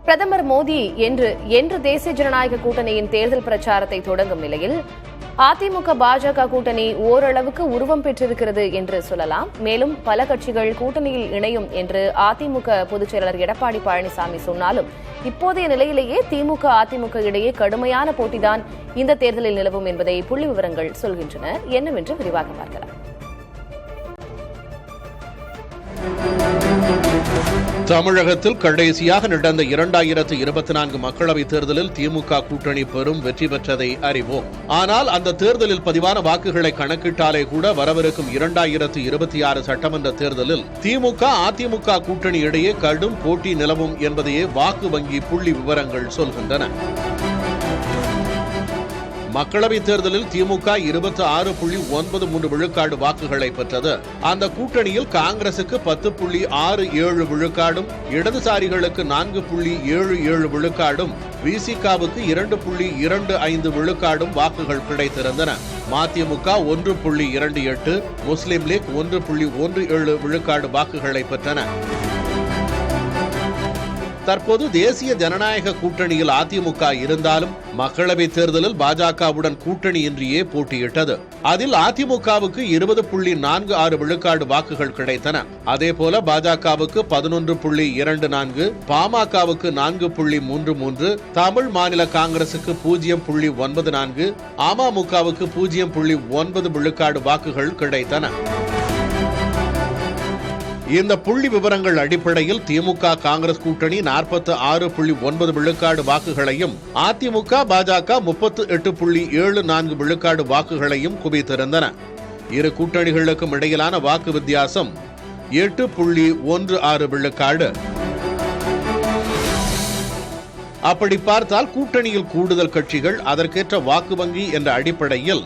பிரதமர் மோடி என்று தேசிய ஜனநாயக கூட்டணியின் தேர்தல் பிரச்சாரத்தை தொடங்கும் நிலையில் அதிமுக பாஜக கூட்டணி ஓரளவுக்கு உருவம் பெற்றிருக்கிறது என்று சொல்லலாம். மேலும் பல கட்சிகள் கூட்டணியில் இணையும் என்று அதிமுக பொதுச் செயலாளர் எடப்பாடி பழனிசாமி சொன்னாலும் இப்போதைய நிலையிலேயே திமுக அதிமுக இடையே கடுமையான போட்டிதான் இந்த தேர்தலில் நிலவும் என்பதை புள்ளி விவரங்கள் சொல்கின்றன. என்னவென்று விரிவாக பார்க்கலாம். தமிழகத்தில் கடைசியாக நடந்த 2024 மக்களவைத் தேர்தலில் திமுக கூட்டணி பெரும் வெற்றி பெற்றதை அறிவோம். ஆனால் அந்த தேர்தலில் பதிவான வாக்குகளை கணக்கிட்டாலே கூட வரவிருக்கும் 2026 சட்டமன்ற தேர்தலில் திமுக அதிமுக கூட்டணி இடையே கடும் போட்டி நிலவும் என்பதையே வாக்கு வங்கி புள்ளி விவரங்கள் சொல்கின்றன. மக்களவைத் தேர்தலில் திமுக 26.93 விழுக்காடு வாக்குகளை பெற்றது. அந்த கூட்டணியில் காங்கிரசுக்கு 10.67 விழுக்காடும், இடதுசாரிகளுக்கு 4.77 விழுக்காடும், விசிகாவுக்கு 2.25 விழுக்காடும் வாக்குகள் கிடைத்திருந்தன. மதிமுக 1.28, முஸ்லிம் லீக் 1.17 விழுக்காடு வாக்குகளை பெற்றன. தற்போது தேசிய ஜனநாயக கூட்டணியில் அதிமுக இருந்தாலும் மக்களவைத் தேர்தலில் பாஜகவுடன் கூட்டணியின்றியே போட்டியிட்டது. அதில் அதிமுகவுக்கு 20.46 விழுக்காடு வாக்குகள் கிடைத்தன. அதேபோல பாஜகவுக்கு 11.24, பாமகவுக்கு 4.33, தமிழ் மாநில காங்கிரசுக்கு 0.94, அமமுகவுக்கு 0.9 விழுக்காடு வாக்குகள் கிடைத்தன. இந்த புள்ளி விவரங்கள் அடிப்படையில் திமுக காங்கிரஸ் கூட்டணி 46.9 விழுக்காடு வாக்குகளையும், அதிமுக பாஜக 38.74 விழுக்காடு வாக்குகளையும் குவித்திருந்தன. இரு கூட்டணிகளுக்கும் இடையிலான வாக்கு வித்தியாசம் 8.16 விழுக்காடு. அப்படி பார்த்தால் கூட்டணியில் கூடுதல் கட்சிகள், அதற்கேற்ற வாக்கு வங்கி என்ற அடிப்படையில்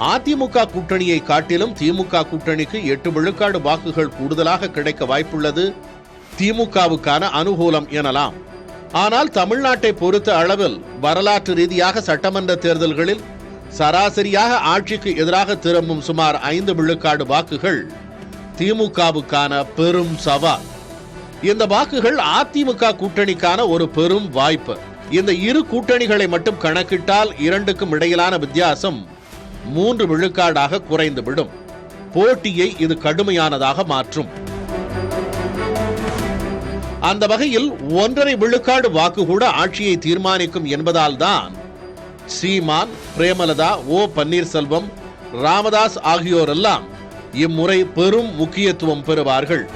அதிமுக கூட்டணியை காட்டிலும் திமுக கூட்டணிக்கு 8 விழுக்காடு வாக்குகள் கூடுதலாக கிடைக்க வாய்ப்புள்ளது திமுகவுக்கான அனுகூலம் எனலாம். ஆனால் தமிழ்நாட்டை பொறுத்த அளவில் வரலாற்று ரீதியாக சட்டமன்ற தேர்தல்களில் சராசரியாக ஆட்சிக்கு எதிராக திரும்பும் சுமார் 5 விழுக்காடு வாக்குகள் திமுகவுக்கான பெரும் சவால். இந்த வாக்குகள் அதிமுக கூட்டணிக்கான ஒரு பெரும் வாய்ப்பு. இந்த இரு கூட்டணிகளை மட்டும் கணக்கிட்டால் இரண்டுக்கும் இடையிலான வித்தியாசம் 3 விழுக்காடாக குறைந்துவிடும். போட்டியை இது கடுமையானதாக மாற்றும். அந்த வகையில் 1.5 விழுக்காடு வாக்கு கூட ஆட்சியை தீர்மானிக்கும் என்பதால் தான் சீமான், பிரேமலதா, ஓ பன்னீர்செல்வம், ராமதாஸ் ஆகியோரெல்லாம் இம்முறை பெரும் முக்கியத்துவம் பெறுவார்கள்.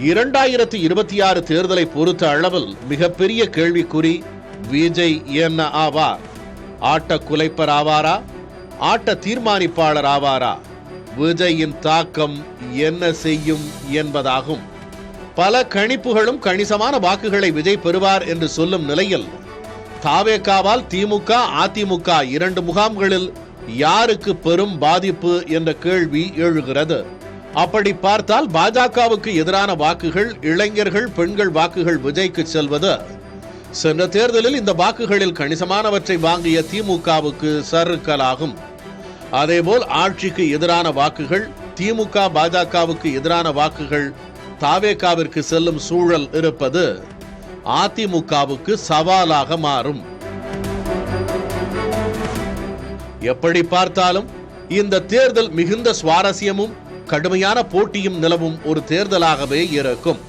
2026 தேர்தலை பொறுத்த அளவில் மிகப்பெரிய கேள்விக்குறி விஜய் என்ன ஆவார்? ஆட்ட குலைப்பர் ஆவாரா? ஆட்ட தீர்மானிப்பாளர் ஆவாரா? விஜயின் தாக்கம் என்ன செய்யும் என்பதாகும். பல கணிப்புகளும் கணிசமான வாக்குகளை விஜய் பெறுவார் என்று சொல்லும் நிலையில் தாவேகாவால் திமுக அதிமுக இரண்டு முகாம்களில் யாருக்கு பெரும் பாதிப்பு என்ற கேள்வி எழுகிறது. அப்படி பார்த்தால் பாஜகவுக்கு எதிரான வாக்குகள், இளைஞர்கள், பெண்கள் வாக்குகள் விஜய்க்கு செல்வது சென்ற தேர்தலில் இந்த வாக்குகளில் கணிசமானவற்றை வாங்கிய திமுகவுக்கு சறுக்கலாகும். அதேபோல் ஆட்சிக்கு எதிரான வாக்குகள், திமுக பாஜகவுக்கு எதிரான வாக்குகள் தாவேகாவிற்கு செல்லும் சூழல் இருப்பது அதிமுகவுக்கு சவாலாக மாறும். எப்படி பார்த்தாலும் இந்த தேர்தல் மிகுந்த சுவாரஸ்யமும் கடுமையான போட்டியும் நிலவும் ஒரு தேர்தலாகவே இருக்கும்.